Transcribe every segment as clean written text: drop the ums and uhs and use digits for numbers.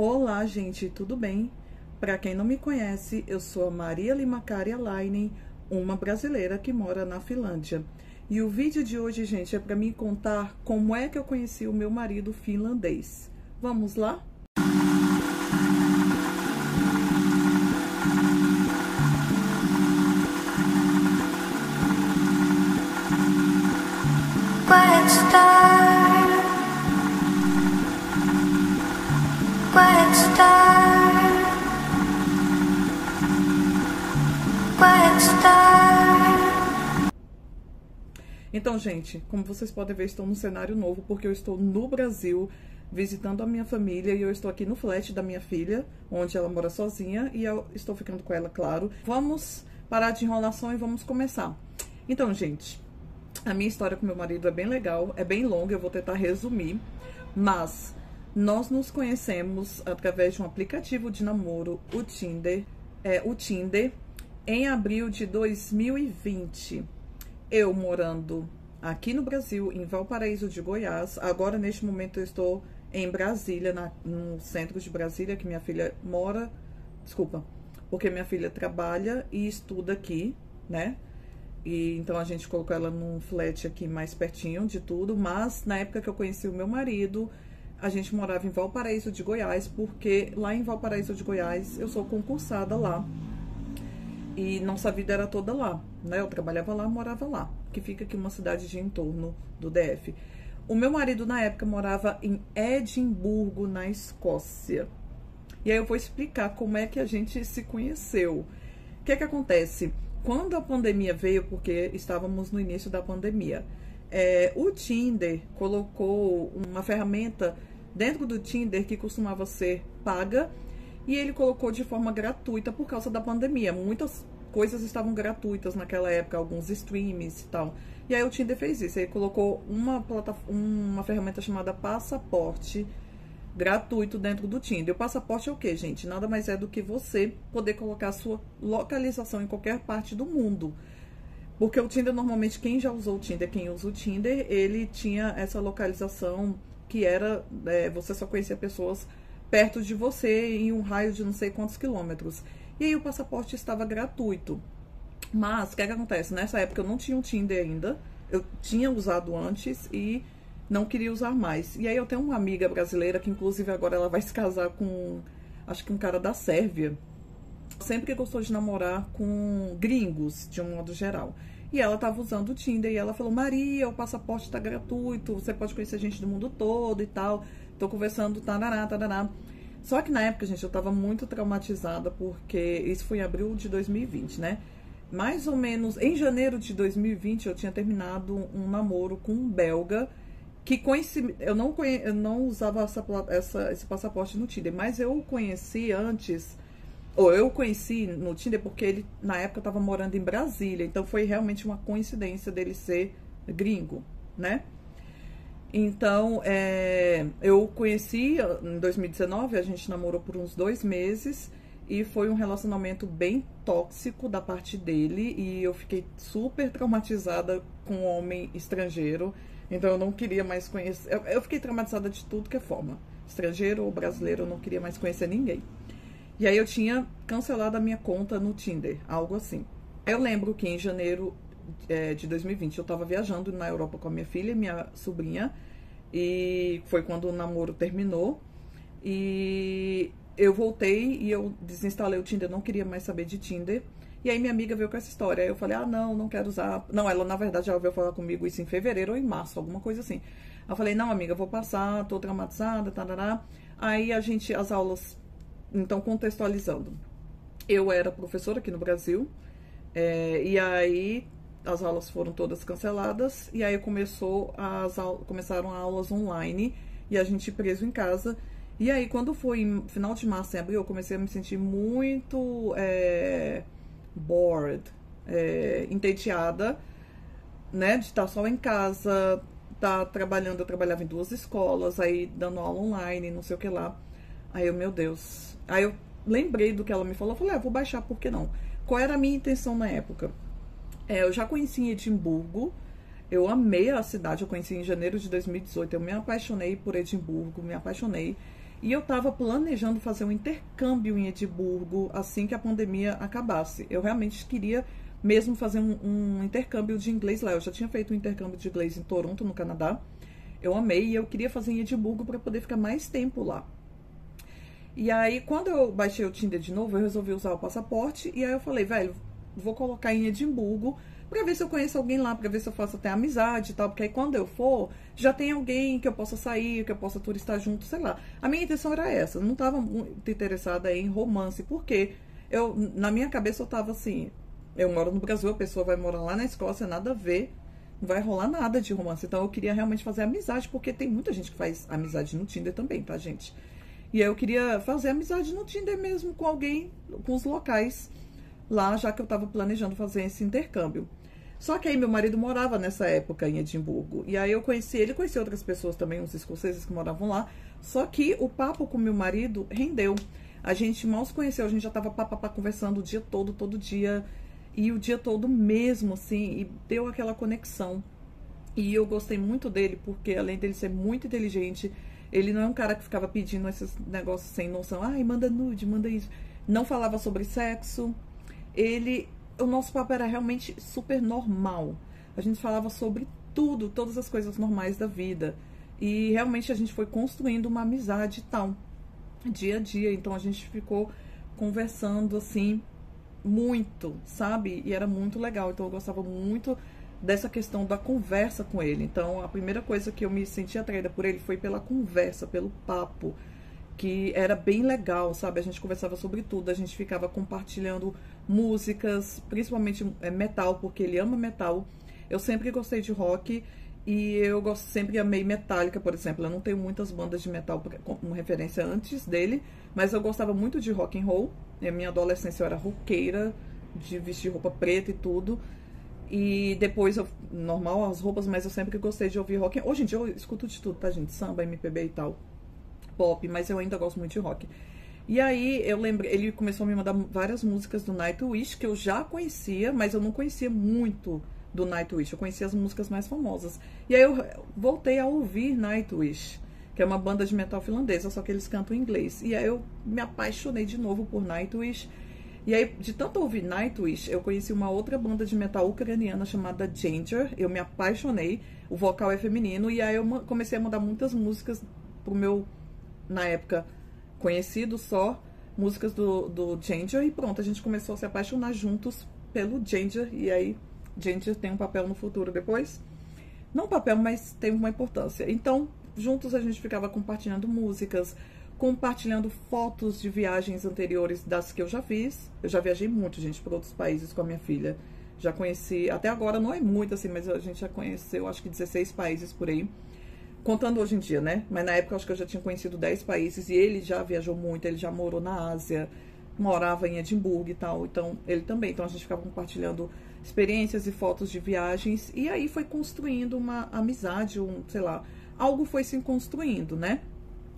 Olá, gente, tudo bem? Para quem não me conhece, eu sou a Maria Limacari Alainen, uma brasileira que mora na Finlândia. E o vídeo de hoje, gente, é para me contar como é que eu conheci o meu marido finlandês. Vamos lá? Quiet star, quiet star, quiet star. Então, gente, como vocês podem ver, estou num cenário novo porque eu estou no Brasil visitando a minha família e eu estou aqui no flat da minha filha, onde ela mora sozinha e eu estou ficando com ela, claro. Vamos parar de enrolação e vamos começar. Então, gente, a minha história com meu marido é bem legal, é bem longa, eu vou tentar resumir, mas nós nos conhecemos através de um aplicativo de namoro, o Tinder, em abril de 2020. Eu morando aqui no Brasil, em Valparaíso de Goiás. Agora, neste momento, eu estou em Brasília, no centro de Brasília, que minha filha mora. Desculpa, porque minha filha trabalha e estuda aqui, né? E então a gente colocou ela num flat aqui mais pertinho de tudo. Mas na época que eu conheci o meu marido, a gente morava em Valparaíso de Goiás, porque lá em Valparaíso de Goiás eu sou concursada lá. E nossa vida era toda lá, né? Eu trabalhava lá, morava lá, que fica aqui uma cidade de entorno do DF. O meu marido, na época, morava em Edimburgo, na Escócia. E aí eu vou explicar como é que a gente se conheceu. O que é que acontece? Quando a pandemia veio, porque estávamos no início da pandemia, o Tinder colocou uma ferramenta dentro do Tinder que costumava ser paga, e ele colocou de forma gratuita por causa da pandemia. Muitas coisas estavam gratuitas naquela época, alguns streams e tal. E aí o Tinder fez isso, ele colocou uma ferramenta chamada Passaporte gratuito dentro do Tinder. O passaporte é o quê, gente? Nada mais é do que você poder colocar a sua localização em qualquer parte do mundo. Porque o Tinder, normalmente, quem já usou o Tinder, quem usa o Tinder, ele tinha essa localização que era, você só conhecia pessoas perto de você, em um raio de não sei quantos quilômetros. E aí o passaporte estava gratuito. Mas, o que é que acontece? Nessa época eu não tinha um Tinder ainda. Eu tinha usado antes e não queria usar mais. E aí eu tenho uma amiga brasileira, que inclusive agora ela vai se casar com, acho que um cara da Sérvia. Sempre gostou de namorar com gringos, de um modo geral. E ela tava usando o Tinder e ela falou: Maria, o passaporte tá gratuito, você pode conhecer gente do mundo todo e tal. Tô conversando, tarará, tarará. Só que na época, gente, eu tava muito traumatizada, porque isso foi em abril de 2020, né? Mais ou menos em janeiro de 2020 eu tinha terminado um namoro com um belga, que eu não usava esse passaporte no Tinder, mas eu o conheci antes, ou eu conheci no Tinder porque ele, na época, estava morando em Brasília. Então foi realmente uma coincidência dele ser gringo, né? Então, eu conheci em 2019, a gente namorou por uns 2 meses e foi um relacionamento bem tóxico da parte dele e eu fiquei super traumatizada com um homem estrangeiro. Então eu não queria mais conhecer, eu fiquei traumatizada de tudo que é forma, estrangeiro ou brasileiro, eu não queria mais conhecer ninguém. E aí eu tinha cancelado a minha conta no Tinder, algo assim. Eu lembro que em janeiro de 2020 eu tava viajando na Europa com a minha filha e minha sobrinha, e foi quando o namoro terminou, e eu voltei e eu desinstalei o Tinder, não queria mais saber de Tinder. E aí minha amiga veio com essa história, aí eu falei: ah, não quero usar. Não, ela, na verdade, ela veio falar comigo isso em fevereiro ou em março, alguma coisa assim. Eu falei: não, amiga, eu vou passar, tô traumatizada, tarará. Aí as aulas, então, contextualizando, eu era professora aqui no Brasil, e aí as aulas foram todas canceladas, e aí começaram aulas online, e a gente preso em casa. E aí, quando foi em final de março e abril, eu comecei a me sentir muito bored, entediada, né, de estar só em casa, tá trabalhando. Eu trabalhava em 2 escolas, aí dando aula online, não sei o que lá. Aí meu Deus. Aí eu lembrei do que ela me falou, eu falei: vou baixar, por que não? Qual era a minha intenção na época? Eu já conheci em Edimburgo, eu amei a cidade, eu conheci em janeiro de 2018, eu me apaixonei por Edimburgo, me apaixonei. E eu tava planejando fazer um intercâmbio em Edimburgo assim que a pandemia acabasse. Eu realmente queria mesmo fazer um intercâmbio de inglês lá. Eu já tinha feito um intercâmbio de inglês em Toronto, no Canadá. Eu amei e eu queria fazer em Edimburgo para poder ficar mais tempo lá. E aí, quando eu baixei o Tinder de novo, eu resolvi usar o passaporte. E aí eu falei, velho, vou colocar em Edimburgo pra ver se eu conheço alguém lá, pra ver se eu faço até amizade e tal. Porque aí quando eu for, já tem alguém que eu possa sair, que eu possa turistar junto, sei lá. A minha intenção era essa. Eu não tava muito interessada em romance, porque na minha cabeça eu tava assim, eu moro no Brasil, a pessoa vai morar lá na Escócia, nada a ver. Não vai rolar nada de romance. Então eu queria realmente fazer amizade, porque tem muita gente que faz amizade no Tinder também, tá, gente? E aí eu queria fazer amizade no Tinder mesmo com alguém, com os locais lá, já que eu tava planejando fazer esse intercâmbio. Só que aí meu marido morava nessa época em Edimburgo. E aí eu conheci ele, conheci outras pessoas também, uns escoceses que moravam lá. Só que o papo com meu marido rendeu. A gente mal se conheceu, a gente já tava papapá conversando o dia todo, todo dia. E o dia todo mesmo, assim, e deu aquela conexão. E eu gostei muito dele, porque além dele ser muito inteligente, ele não é um cara que ficava pedindo esses negócios sem noção. Ai, manda nude, manda isso. Não falava sobre sexo. O nosso papo era realmente super normal. A gente falava sobre tudo, todas as coisas normais da vida. E realmente a gente foi construindo uma amizade e tal, dia a dia. Então a gente ficou conversando assim muito, sabe? E era muito legal. Então eu gostava muito dessa questão da conversa com ele. Então a primeira coisa que eu me senti atraída por ele foi pela conversa, pelo papo, que era bem legal, sabe? A gente conversava sobre tudo, a gente ficava compartilhando músicas, principalmente metal, porque ele ama metal. Eu sempre gostei de rock e eu sempre amei Metallica, por exemplo. Eu não tenho muitas bandas de metal como referência antes dele, mas eu gostava muito de rock and roll. Na minha adolescência eu era roqueira, de vestir roupa preta e tudo. E depois, normal as roupas, mas eu sempre gostei de ouvir rock. Hoje em dia eu escuto de tudo, tá, gente? Samba, MPB e tal, pop, mas eu ainda gosto muito de rock. E aí, eu lembrei, ele começou a me mandar várias músicas do Nightwish, que eu já conhecia, mas eu não conhecia muito do Nightwish. Eu conhecia as músicas mais famosas. E aí eu voltei a ouvir Nightwish, que é uma banda de metal finlandesa, só que eles cantam em inglês. E aí eu me apaixonei de novo por Nightwish. E aí, de tanto ouvir Nightwish, eu conheci uma outra banda de metal ucraniana chamada Ginger. Eu me apaixonei, o vocal é feminino, e aí eu comecei a mandar muitas músicas pro meu, na época, conhecido só, músicas do Ginger, e pronto, a gente começou a se apaixonar juntos pelo Ginger, e aí Ginger tem um papel no futuro depois. Não um papel, mas tem uma importância. Então, juntos a gente ficava compartilhando músicas, compartilhando fotos de viagens anteriores das que eu já fiz. Eu já viajei muito, gente, para outros países com a minha filha. Já conheci, até agora não é muito assim, mas a gente já conheceu, acho que 16 países por aí. Contando hoje em dia, né? Mas na época eu acho que eu já tinha conhecido 10 países e ele já viajou muito, ele já morou na Ásia, morava em Edimburgo e tal, então ele também. Então a gente ficava compartilhando experiências e fotos de viagens e aí foi construindo uma amizade, sei lá, algo foi se construindo, né?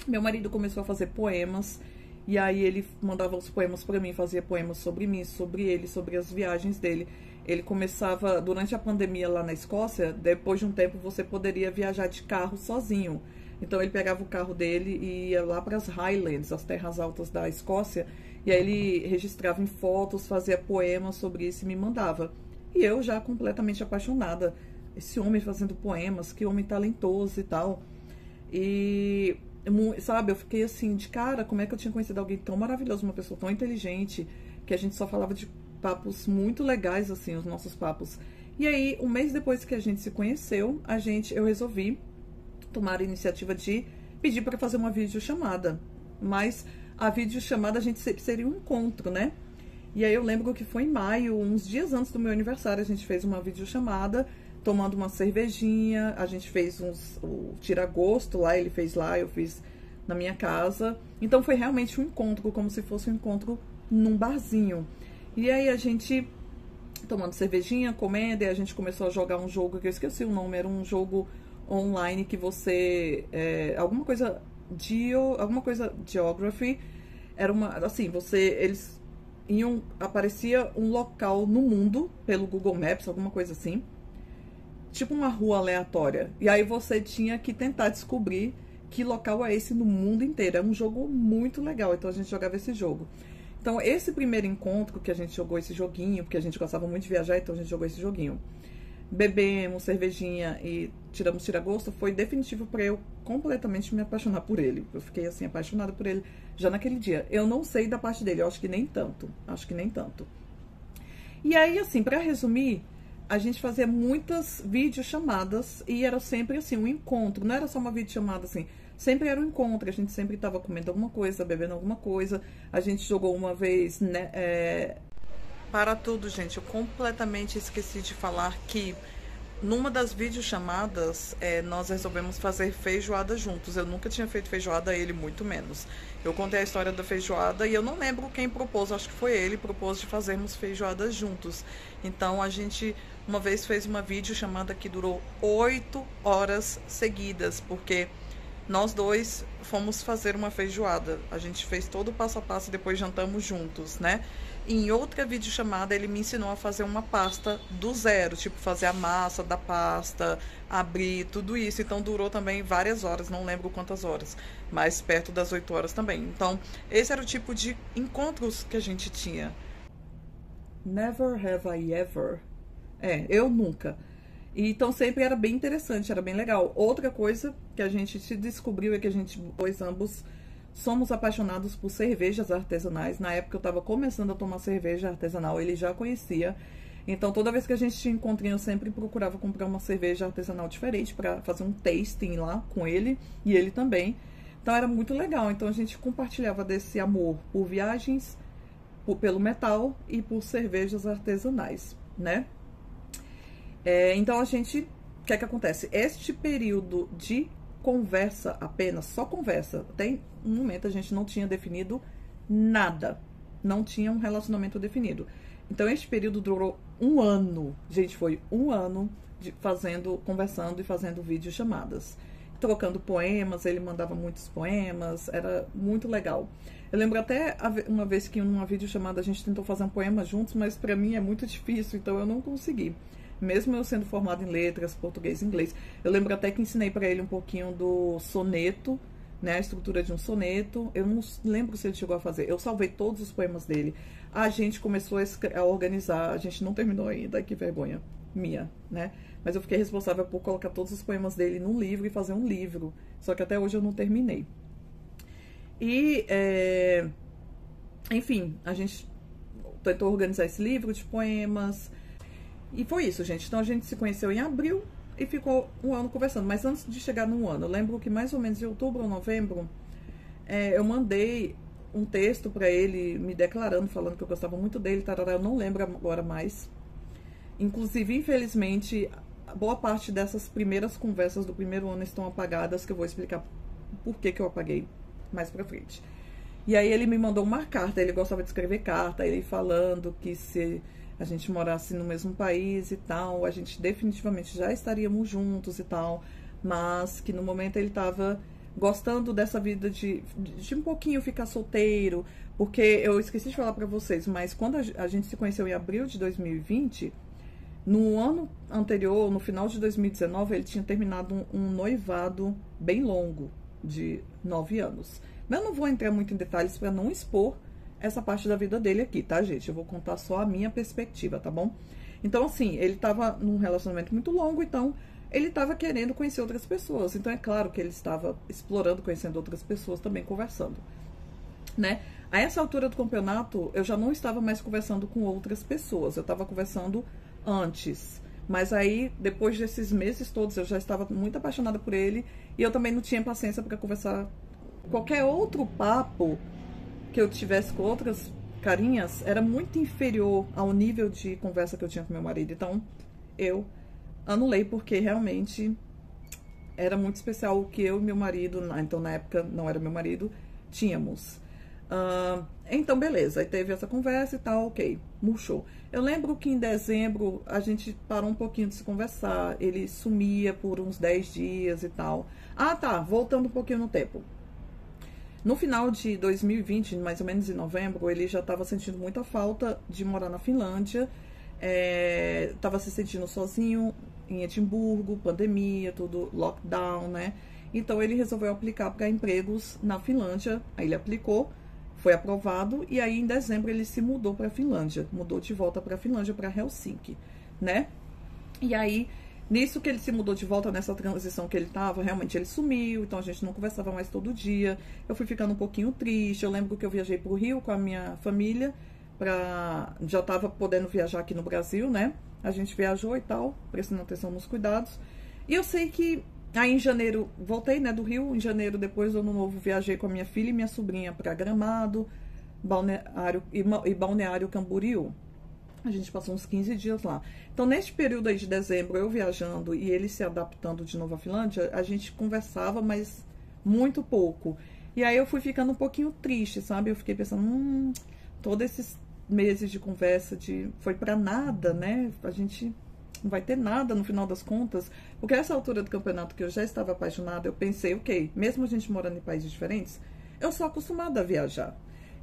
Meu marido começou a fazer poemas e aí ele mandava os poemas para mim, fazia poemas sobre mim, sobre ele, sobre as viagens dele. Ele começava, durante a pandemia lá na Escócia, depois de um tempo você poderia viajar de carro sozinho. Então ele pegava o carro dele e ia lá para as Highlands, as terras altas da Escócia, e aí ele registrava em fotos, fazia poemas sobre isso e me mandava. E eu já completamente apaixonada, esse homem fazendo poemas, que homem talentoso e tal. E, sabe, eu fiquei assim, de cara, como é que eu tinha conhecido alguém tão maravilhoso, uma pessoa tão inteligente, que a gente só falava de papos muito legais, assim, os nossos papos. E aí, um mês depois que a gente se conheceu, eu resolvi tomar a iniciativa de pedir para fazer uma videochamada. Mas a videochamada a gente sempre seria um encontro, né? E aí eu lembro que foi em maio, uns dias antes do meu aniversário, a gente fez uma videochamada, tomando uma cervejinha, a gente fez o tira-gosto lá, ele fez lá, eu fiz na minha casa. Então foi realmente um encontro, como se fosse um encontro num barzinho. E aí a gente tomando cervejinha, comendo, e a gente começou a jogar um jogo que eu esqueci o nome, era um jogo online que você, alguma coisa geography, era uma, assim, eles aparecia um local no mundo, pelo Google Maps, alguma coisa assim, tipo uma rua aleatória, e aí você tinha que tentar descobrir que local é esse no mundo inteiro. É um jogo muito legal, então a gente jogava esse jogo. Então, esse primeiro encontro que a gente jogou esse joguinho, porque a gente gostava muito de viajar, então a gente jogou esse joguinho. Bebemos cervejinha e tiramos tira-gosto, foi definitivo para eu completamente me apaixonar por ele. Eu fiquei, assim, apaixonada por ele já naquele dia. Eu não sei da parte dele, eu acho que nem tanto. Acho que nem tanto. E aí, assim, para resumir, a gente fazia muitas videochamadas e era sempre, assim, um encontro. Não era só uma videochamada, assim, sempre era um encontro. A gente sempre estava comendo alguma coisa, bebendo alguma coisa. A gente jogou uma vez, né, Para tudo, gente, eu completamente esqueci de falar que numa das videochamadas, nós resolvemos fazer feijoada juntos. Eu nunca tinha feito feijoada, ele muito menos. Eu contei a história da feijoada e eu não lembro quem propôs, acho que foi ele, propôs de fazermos feijoada juntos. Então a gente uma vez fez uma videochamada que durou 8 horas seguidas, porque nós dois fomos fazer uma feijoada. A gente fez todo o passo a passo e depois jantamos juntos, né? Em outra videochamada, ele me ensinou a fazer uma pasta do zero, tipo fazer a massa da pasta, abrir, tudo isso. Então, durou também várias horas, não lembro quantas horas, mas perto das 8 horas também. Então, esse era o tipo de encontros que a gente tinha. Never have I ever. Eu nunca. Então, sempre era bem interessante, era bem legal. Outra coisa que a gente se descobriu é que a gente, pois ambos, somos apaixonados por cervejas artesanais. Na época eu estava começando a tomar cerveja artesanal, ele já conhecia. Então toda vez que a gente tinha encontrinho, eu sempre procurava comprar uma cerveja artesanal diferente para fazer um tasting lá com ele e ele também. Então era muito legal. Então a gente compartilhava desse amor por viagens, pelo metal e por cervejas artesanais, né? Então a gente, o que é que acontece? Este período de conversa apenas, só conversa. Até um momento a gente não tinha definido nada. Não tinha um relacionamento definido. Então, este período durou 1 ano. Gente, foi 1 ano conversando e fazendo videochamadas. Trocando poemas, ele mandava muitos poemas, era muito legal. Eu lembro até uma vez que em uma videochamada a gente tentou fazer um poema juntos, mas pra mim é muito difícil, então eu não consegui. Mesmo eu sendo formada em letras, português e inglês. Eu lembro até que ensinei para ele um pouquinho do soneto, né? A estrutura de um soneto. Eu não lembro se ele chegou a fazer. Eu salvei todos os poemas dele. A gente começou a organizar. A gente não terminou ainda. Que vergonha minha, né? Mas eu fiquei responsável por colocar todos os poemas dele num livro e fazer um livro. Só que até hoje eu não terminei. E, enfim, a gente tentou organizar esse livro de poemas. E foi isso, gente. Então a gente se conheceu em abril e ficou 1 ano conversando. Mas antes de chegar no ano, eu lembro que mais ou menos em outubro ou novembro, eu mandei um texto pra ele me declarando, falando que eu gostava muito dele, tarará, eu não lembro agora mais. Inclusive, infelizmente, boa parte dessas primeiras conversas do primeiro ano estão apagadas, que eu vou explicar por que eu apaguei mais pra frente. E aí ele me mandou uma carta, ele gostava de escrever carta, ele falando que se a gente morasse no mesmo país e tal, a gente definitivamente já estaríamos juntos e tal, mas que no momento ele estava gostando dessa vida de um pouquinho ficar solteiro, porque eu esqueci de falar pra vocês, mas quando a gente se conheceu em abril de 2020, no ano anterior, no final de 2019, ele tinha terminado um noivado bem longo, de 9 anos. Mas eu não vou entrar muito em detalhes para não expor essa parte da vida dele aqui, tá, gente? Eu vou contar só a minha perspectiva, tá bom? Então, assim, ele tava num relacionamento muito longo, então ele tava querendo conhecer outras pessoas. Então, é claro que ele estava explorando, conhecendo outras pessoas, também conversando, né? A essa altura do campeonato, eu já não estava mais conversando com outras pessoas. Eu estava conversando antes. Mas aí, depois desses meses todos, eu já estava muito apaixonada por ele. E eu também não tinha paciência para conversar qualquer outro papo que eu tivesse com outras carinhas era muito inferior ao nível de conversa que eu tinha com meu marido. Então, eu anulei porque realmente era muito especial o que eu e meu marido, então na época não era meu marido, tínhamos. Então, beleza, aí teve essa conversa e tal, ok, murchou. Eu lembro que em dezembro a gente parou um pouquinho de se conversar, ele sumia por uns 10 dias e tal. Ah, tá, voltando um pouquinho no tempo. No final de 2020, mais ou menos em novembro, ele já estava sentindo muita falta de morar na Finlândia, estava se sentindo sozinho em Edimburgo, pandemia, tudo, lockdown, né? Então ele resolveu aplicar para empregos na Finlândia. Aí ele aplicou, foi aprovado, e aí em dezembro ele se mudou para a Finlândia, mudou de volta para a Finlândia, para Helsinki, né? E aí, nisso que ele se mudou de volta, nessa transição que ele tava, realmente ele sumiu, então a gente não conversava mais todo dia. Eu fui ficando um pouquinho triste. Eu lembro que eu viajei pro Rio com a minha família, já tava podendo viajar aqui no Brasil, né? A gente viajou e tal, prestando atenção nos cuidados. E eu sei que aí em janeiro, voltei, né, do Rio. Em janeiro, depois do Ano Novo, viajei com a minha filha e minha sobrinha para Gramado, Balneário Camboriú. A gente passou uns 15 dias lá. Então, neste período aí de dezembro, eu viajando e ele se adaptando de novo à Finlândia, a gente conversava, mas muito pouco. E aí eu fui ficando um pouquinho triste, sabe? Eu fiquei pensando, todos esses meses de conversa foi pra nada, né? A gente não vai ter nada no final das contas. Porque essa altura do campeonato que eu já estava apaixonada, eu pensei, ok, mesmo a gente morando em países diferentes, eu sou acostumada a viajar.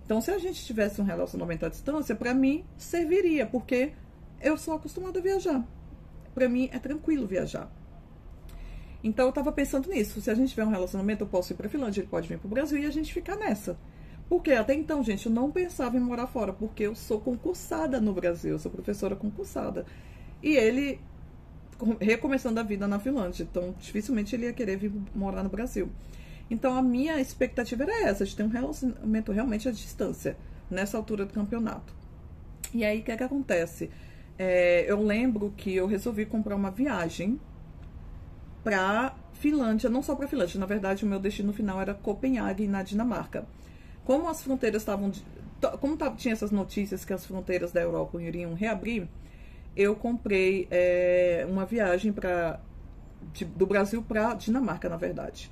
Então, se a gente tivesse um relacionamento à distância, pra mim, serviria, porque eu sou acostumada a viajar. Pra mim, é tranquilo viajar. Então, eu tava pensando nisso. Se a gente tiver um relacionamento, eu posso ir pra Finlândia, ele pode vir pro Brasil e a gente ficar nessa. Porque até então, gente, eu não pensava em morar fora, porque eu sou concursada no Brasil, eu sou professora concursada. E ele, recomeçando a vida na Finlândia, então, dificilmente ele ia querer vir morar no Brasil. Então, a minha expectativa era essa, de ter um relacionamento realmente à distância, nessa altura do campeonato. E aí, o que é que acontece? Eu lembro que eu resolvi comprar uma viagem pra Finlândia, não só pra Finlândia, na verdade, o meu destino final era Copenhague, na Dinamarca. Como as fronteiras estavam... tinha essas notícias que as fronteiras da Europa iriam reabrir, eu comprei uma viagem do Brasil pra Dinamarca, na verdade.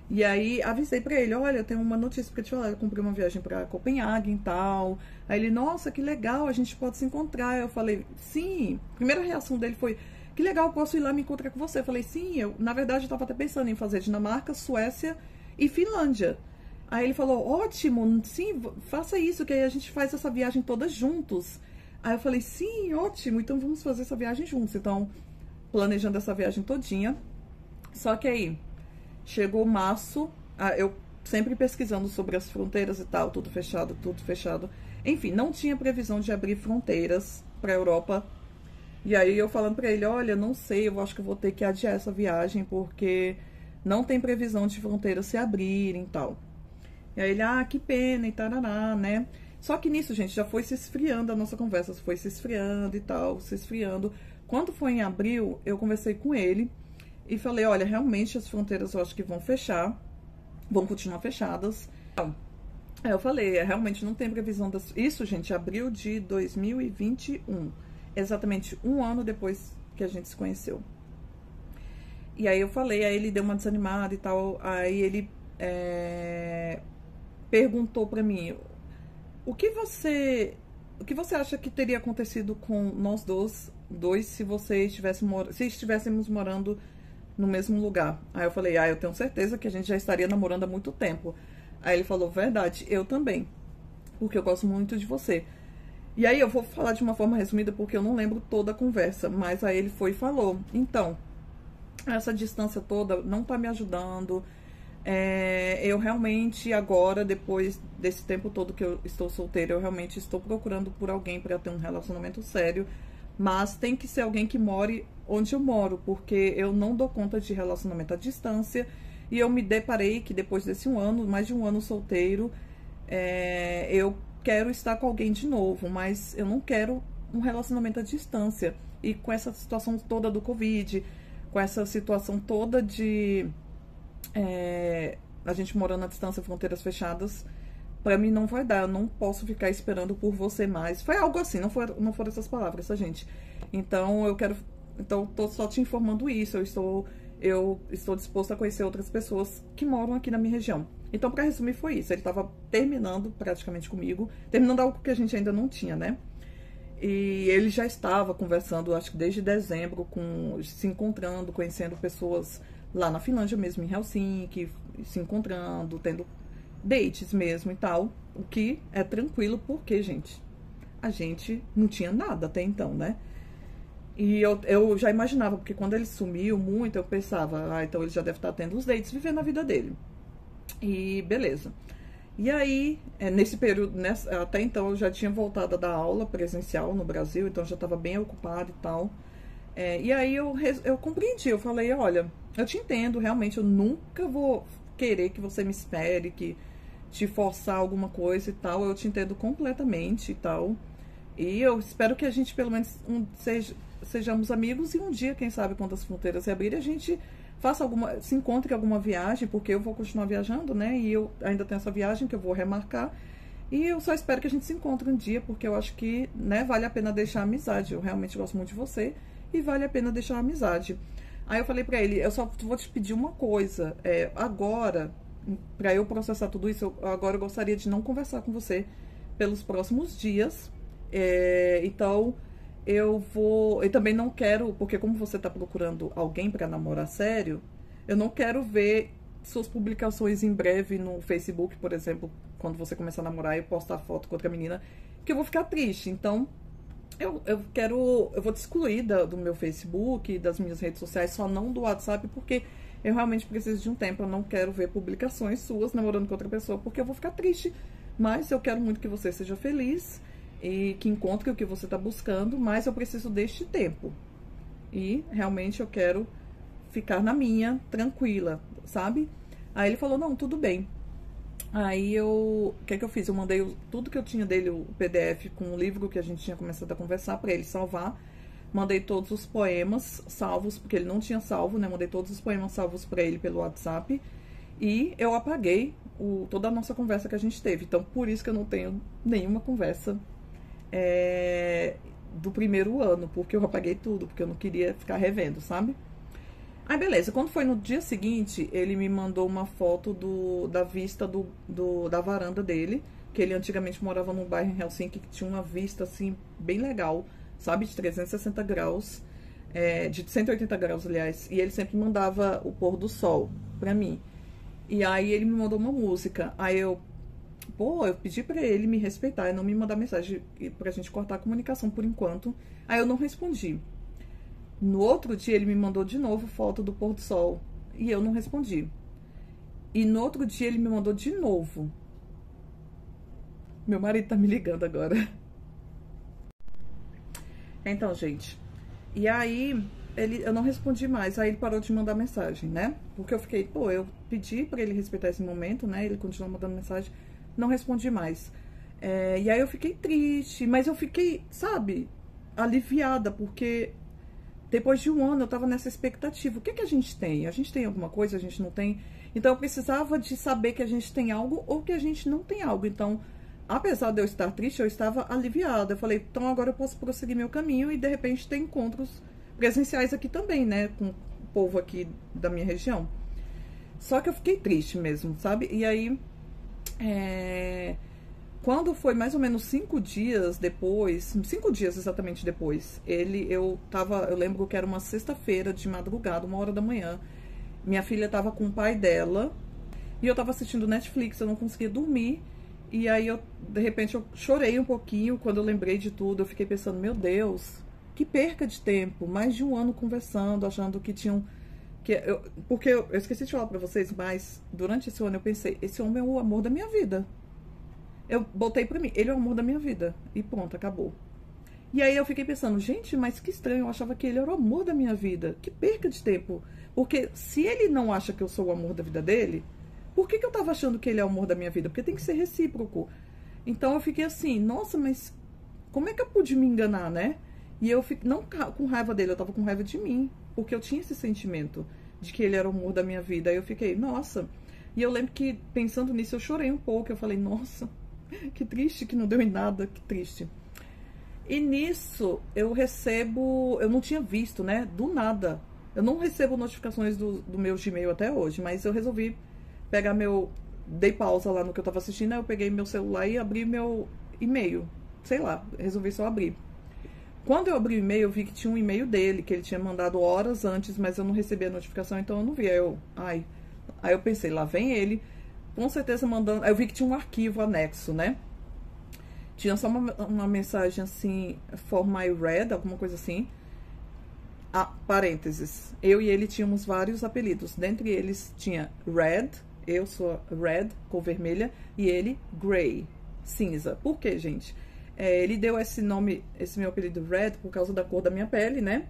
E aí, avisei pra ele, olha, eu tenho uma notícia pra te falar, eu comprei uma viagem pra Copenhague e tal. Aí ele, nossa, que legal, a gente pode se encontrar. Eu falei, sim. A primeira reação dele foi, que legal, eu posso ir lá me encontrar com você. Eu falei, sim, na verdade, eu tava até pensando em fazer Dinamarca, Suécia e Finlândia. Aí ele falou, ótimo, sim, faça isso, que aí a gente faz essa viagem todas juntos. Aí eu falei, sim, ótimo, então vamos fazer essa viagem juntos. Então, planejando essa viagem todinha. Só que aí... chegou março, eu sempre pesquisando sobre as fronteiras e tal, tudo fechado, tudo fechado. Enfim, não tinha previsão de abrir fronteiras para a Europa. E aí eu falando para ele, olha, não sei, eu acho que eu vou ter que adiar essa viagem, porque não tem previsão de fronteiras se abrirem e tal. E aí ele, que pena e tarará, né? Só que nisso, gente, já foi se esfriando a nossa conversa, foi se esfriando e tal, se esfriando. Quando foi em abril, eu conversei com ele e falei, olha, realmente as fronteiras eu acho que vão fechar, vão continuar fechadas. Aí eu falei, realmente não tem previsão das... Isso, gente, abril de 2021, exatamente um ano depois que a gente se conheceu. E aí eu falei, aí ele deu uma desanimada e tal, aí ele perguntou pra mim, o que você acha que teria acontecido com nós dois se estivéssemos morando no mesmo lugar? Aí eu falei, eu tenho certeza que a gente já estaria namorando há muito tempo. Aí ele falou, verdade, eu também, porque eu gosto muito de você. E aí eu vou falar de uma forma resumida, porque eu não lembro toda a conversa, mas aí ele foi e falou, então, essa distância toda não tá me ajudando, eu realmente agora, depois desse tempo todo que eu estou solteira, eu realmente estou procurando por alguém para ter um relacionamento sério, mas tem que ser alguém que more onde eu moro, porque eu não dou conta de relacionamento à distância. E eu me deparei que depois desse mais de um ano solteiro, eu quero estar com alguém de novo, mas eu não quero um relacionamento à distância. E com essa situação toda do Covid, com essa situação toda de a gente morando à distância, fronteiras fechadas, pra mim não vai dar, eu não posso ficar esperando por você mais. Foi algo assim, não foram essas palavras, tá, gente? Então, tô só te informando isso, eu estou disposta a conhecer outras pessoas que moram aqui na minha região. Então, pra resumir, foi isso. Ele tava terminando praticamente comigo, terminando algo que a gente ainda não tinha, né? E ele já estava conversando, acho que desde dezembro, se encontrando, conhecendo pessoas lá na Finlândia mesmo, em Helsinki, se encontrando, tendo dates mesmo e tal, o que é tranquilo porque, gente, a gente não tinha nada até então, né? E eu já imaginava, porque quando ele sumiu muito, eu pensava, então ele já deve estar tendo os dates, vivendo a vida dele. E beleza. E aí, nesse período, até então eu já tinha voltado a dar aula presencial no Brasil, então eu já estava bem ocupada e tal. E aí eu compreendi, eu falei, olha, eu te entendo, realmente, eu nunca vou querer que você me espere, que te forçar alguma coisa e tal, eu te entendo completamente e tal. E eu espero que a gente, pelo menos, sejamos amigos e um dia, quem sabe, quando as fronteiras se abrirem, a gente se encontre em alguma viagem, porque eu vou continuar viajando, né? E eu ainda tenho essa viagem que eu vou remarcar. E eu só espero que a gente se encontre um dia, porque eu acho que, né, vale a pena deixar a amizade. Eu realmente gosto muito de você e vale a pena deixar a amizade. Aí eu falei pra ele, eu só vou te pedir uma coisa. Agora, pra eu processar tudo isso, agora eu gostaria de não conversar com você pelos próximos dias. Então, eu também não quero, porque como você tá procurando alguém pra namorar sério, eu não quero ver suas publicações em breve no Facebook, por exemplo, quando você começar a namorar e postar foto com outra menina, que eu vou ficar triste. Então, eu vou te excluir do meu Facebook, das minhas redes sociais, só não do WhatsApp, porque eu realmente preciso de um tempo. Eu não quero ver publicações suas namorando com outra pessoa, porque eu vou ficar triste. Mas eu quero muito que você seja feliz e que encontre o que você está buscando, mas eu preciso deste tempo. E realmente eu quero ficar na minha, tranquila, sabe? Aí ele falou, não, tudo bem. Aí o que é que eu fiz? Eu mandei tudo que eu tinha dele, o PDF com o livro que a gente tinha começado a conversar, pra ele salvar. Mandei todos os poemas salvos, porque ele não tinha salvo, né? Mandei todos os poemas salvos pra ele pelo WhatsApp. E eu apaguei toda a nossa conversa que a gente teve. Então, por isso que eu não tenho nenhuma conversa do primeiro ano, porque eu apaguei tudo, porque eu não queria ficar revendo, sabe? Aí, beleza. Quando foi no dia seguinte, ele me mandou uma foto da vista da varanda dele, que ele antigamente morava num bairro em Helsinki que tinha uma vista, assim, bem legal, sabe? De 360 graus, de 180 graus, aliás. E ele sempre mandava o pôr do sol pra mim. E aí ele me mandou uma música. Aí eu pedi pra ele me respeitar e não me mandar mensagem pra gente cortar a comunicação por enquanto. Aí eu não respondi. No outro dia ele me mandou de novo foto do pôr do sol e eu não respondi. E no outro dia ele me mandou de novo. Meu marido tá me ligando agora. Então, gente, e aí eu não respondi mais. Aí ele parou de mandar mensagem, né? Porque eu fiquei, eu pedi pra ele respeitar esse momento, né? Ele continuou mandando mensagem, não respondi mais. E aí eu fiquei triste, mas eu fiquei, sabe, aliviada, porque depois de um ano eu tava nessa expectativa. O que a gente tem? A gente tem alguma coisa? A gente não tem? Então eu precisava de saber que a gente tem algo ou que a gente não tem algo. Então, apesar de eu estar triste, eu estava aliviada. Eu falei, então agora eu posso prosseguir meu caminho e de repente ter encontros presenciais aqui também, né? Com o povo aqui da minha região. Só que eu fiquei triste mesmo, sabe? E aí, quando foi mais ou menos 5 dias depois, 5 dias exatamente depois, eu lembro que era uma sexta-feira de madrugada, 1h da manhã. Minha filha tava com o pai dela e eu tava assistindo Netflix, eu não conseguia dormir. E aí, de repente, eu chorei um pouquinho quando eu lembrei de tudo. Eu fiquei pensando, meu Deus, que perca de tempo, mais de um ano conversando, achando que tinham... Porque eu esqueci de falar pra vocês, mas durante esse ano eu pensei, esse homem é o amor da minha vida. Eu botei pra mim, ele é o amor da minha vida. E pronto, acabou. E aí eu fiquei pensando, gente, mas que estranho, eu achava que ele era o amor da minha vida. Que perca de tempo. Porque se ele não acha que eu sou o amor da vida dele, por que eu tava achando que ele é o amor da minha vida? Porque tem que ser recíproco. Então eu fiquei assim, nossa, mas como é que eu pude me enganar, né? E eu fiquei, não com raiva dele, eu tava com raiva de mim. Porque eu tinha esse sentimento de que ele era o amor da minha vida. Aí eu fiquei, nossa. E eu lembro que, pensando nisso, eu chorei um pouco. Eu falei, nossa, que triste, que não deu em nada, que triste. E nisso, eu não tinha visto, né, do nada. Eu não recebo notificações do meu Gmail até hoje, mas eu resolvi pegar dei pausa lá no que eu tava assistindo, aí eu peguei meu celular e abri meu e-mail. Sei lá, resolvi só abrir. Quando eu abri o e-mail, eu vi que tinha um e-mail dele, que ele tinha mandado horas antes, mas eu não recebi a notificação, então eu não vi. Aí eu pensei, lá vem ele, com certeza mandando... Aí eu vi que tinha um arquivo anexo, né? Tinha só uma mensagem assim, for my read, alguma coisa assim. Parênteses, eu e ele tínhamos vários apelidos. Dentre eles tinha Red, eu sou Red, cor vermelha, e ele Grey, cinza. Por quê, gente? Ele deu esse nome, esse meu apelido Red, por causa da cor da minha pele, né?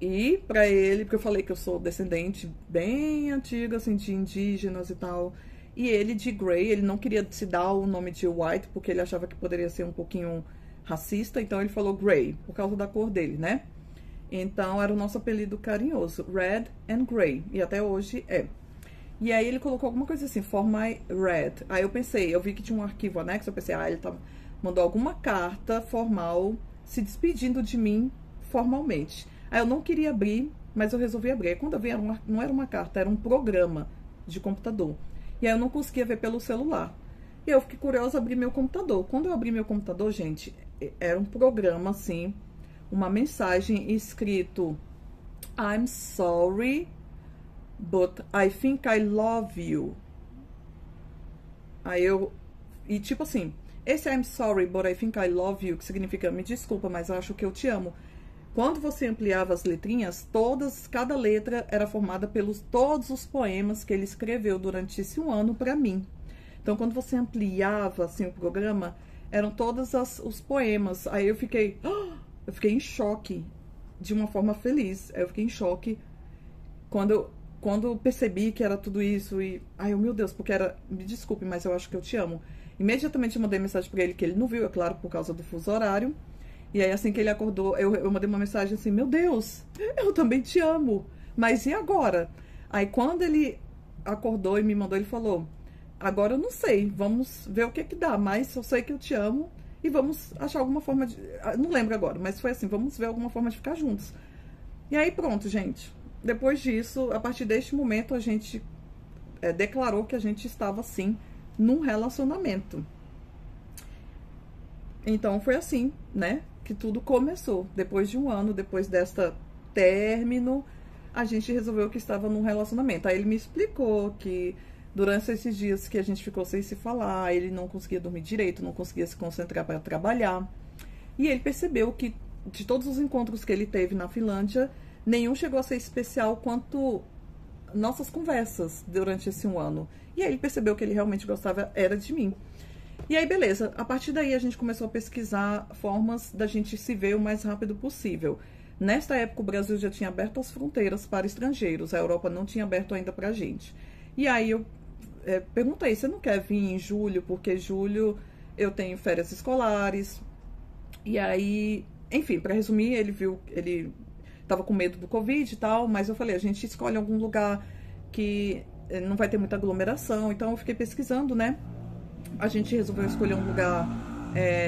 E pra ele, porque eu falei que eu sou descendente bem antiga, assim, de indígenas e tal. E ele de Grey, ele não queria se dar o nome de White, porque ele achava que poderia ser um pouquinho racista. Então ele falou Grey, por causa da cor dele, né? Então era o nosso apelido carinhoso, Red and Grey. E até hoje é. E aí ele colocou alguma coisa assim, for my Red. Aí eu pensei, eu vi que tinha um arquivo anexo, eu pensei, ele mandou alguma carta formal se despedindo de mim formalmente. Aí eu não queria abrir, mas eu resolvi abrir. Aí quando eu vi, não era uma carta, era um programa de computador. E aí eu não conseguia ver pelo celular. E eu fiquei curiosa, abri meu computador. Quando eu abri meu computador, gente, era um programa assim, uma mensagem escrito I'm sorry, but I think I love you. Aí e tipo assim, esse I'm sorry, but I think I love you, que significa me desculpa, mas acho que eu te amo. Quando você ampliava as letrinhas, cada letra era formada pelos todos os poemas que ele escreveu durante esse ano para mim. Então, quando você ampliava assim o programa, eram todos os poemas. Aí eu fiquei em choque, de uma forma feliz. Eu fiquei em choque quando eu percebi que era tudo isso e meu Deus, porque era, me desculpe, mas eu acho que eu te amo. Imediatamente eu mandei mensagem para ele que ele não viu, é claro, por causa do fuso horário. E aí, assim que ele acordou, eu mandei uma mensagem assim, meu Deus, eu também te amo, mas e agora? Aí, quando ele acordou e me mandou, ele falou, agora eu não sei, vamos ver o que dá, mas eu sei que eu te amo e vamos achar alguma forma de... Não lembro agora, mas foi assim, vamos ver alguma forma de ficar juntos. E aí, pronto, gente. Depois disso, a partir deste momento, a gente declarou que a gente estava, sim, num relacionamento. Então, foi assim, né? Que tudo começou. Depois de um ano, depois desta término, a gente resolveu que estava num relacionamento. Aí ele me explicou que durante esses dias que a gente ficou sem se falar, ele não conseguia dormir direito, não conseguia se concentrar para trabalhar. E ele percebeu que de todos os encontros que ele teve na Finlândia, nenhum chegou a ser especial quanto nossas conversas durante esse um ano. E aí ele percebeu que ele realmente gostava era de mim. E aí, beleza, a partir daí a gente começou a pesquisar formas da gente se ver o mais rápido possível. Nesta época, o Brasil já tinha aberto as fronteiras para estrangeiros, a Europa não tinha aberto ainda pra gente. E aí eu perguntei, você não quer vir em julho? Porque julho eu tenho férias escolares. E aí, enfim, pra resumir, ele tava com medo do Covid e tal, mas eu falei, a gente escolhe algum lugar que não vai ter muita aglomeração, então eu fiquei pesquisando, né? A gente resolveu escolher um lugar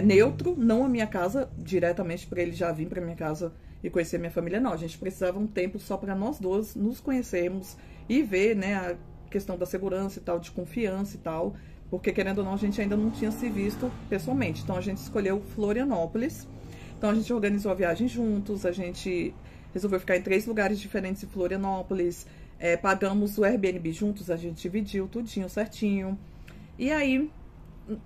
neutro, não a minha casa, diretamente para ele já vir para minha casa e conhecer minha família, não. A gente precisava um tempo só para nós dois nos conhecermos e ver, né, a questão da segurança e tal, de confiança e tal, porque querendo ou não, a gente ainda não tinha se visto pessoalmente. Então a gente escolheu Florianópolis, então a gente organizou a viagem juntos, a gente resolveu ficar em 3 lugares diferentes em Florianópolis, pagamos o Airbnb juntos, a gente dividiu tudinho certinho. E aí,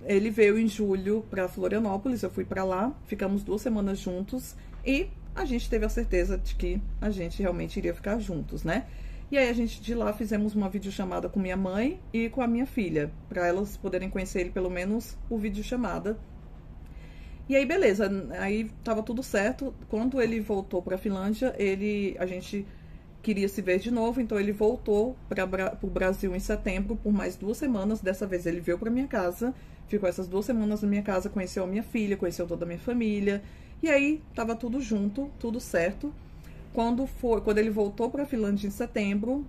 ele veio em julho para Florianópolis, eu fui para lá, ficamos 2 semanas juntos e a gente teve a certeza de que a gente realmente iria ficar juntos, né? E aí a gente de lá fizemos uma videochamada com minha mãe e com a minha filha, para elas poderem conhecer ele pelo menos por videochamada. E aí beleza, aí tava tudo certo. Quando ele voltou para a Finlândia, a gente queria se ver de novo, então ele voltou para o Brasil em setembro por mais 2 semanas. Dessa vez ele veio para minha casa, ficou essas 2 semanas na minha casa, conheceu a minha filha, conheceu toda a minha família. E aí tava tudo junto, tudo certo. Quando ele voltou para a Finlândia em setembro,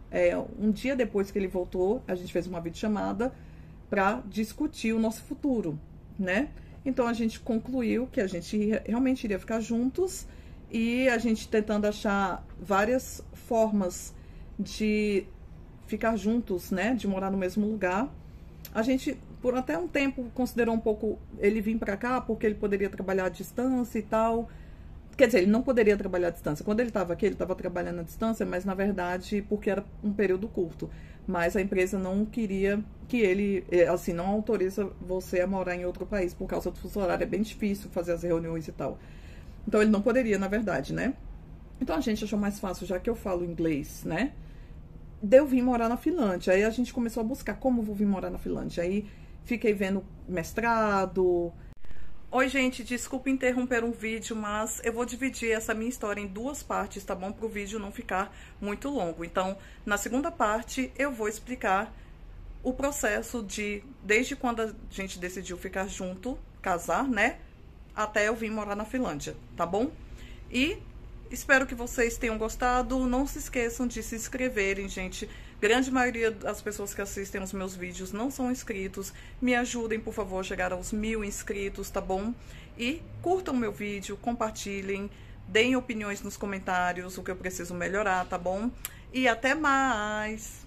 um dia depois que ele voltou, a gente fez uma videochamada para discutir o nosso futuro, né? Então a gente concluiu que a gente realmente iria ficar juntos e a gente tentando achar várias formas de ficar juntos, né? De morar no mesmo lugar. A gente, por até um tempo, considerou um pouco ele vir para cá porque ele poderia trabalhar à distância e tal. Quer dizer, ele não poderia trabalhar à distância. Quando ele estava aqui, ele estava trabalhando à distância, mas na verdade porque era um período curto. Mas a empresa não queria que ele, assim, não autoriza você a morar em outro país por causa do fuso horário. É bem difícil fazer as reuniões e tal. Então ele não poderia, na verdade, né? Então a gente achou mais fácil, já que eu falo inglês, né? De eu vir morar na Finlândia. Aí a gente começou a buscar como eu vou vir morar na Finlândia. Aí fiquei vendo mestrado. Oi, gente, desculpa interromper um vídeo, mas eu vou dividir essa minha história em duas partes, tá bom? Para o vídeo não ficar muito longo. Então, na segunda parte, eu vou explicar o processo desde quando a gente decidiu ficar junto, casar, né? Até eu vir morar na Finlândia, tá bom? E espero que vocês tenham gostado. Não se esqueçam de se inscreverem, gente. Grande maioria das pessoas que assistem os meus vídeos não são inscritos. Me ajudem, por favor, a chegar aos 1000 inscritos, tá bom? E curtam meu vídeo, compartilhem, deem opiniões nos comentários, o que eu preciso melhorar, tá bom? E até mais!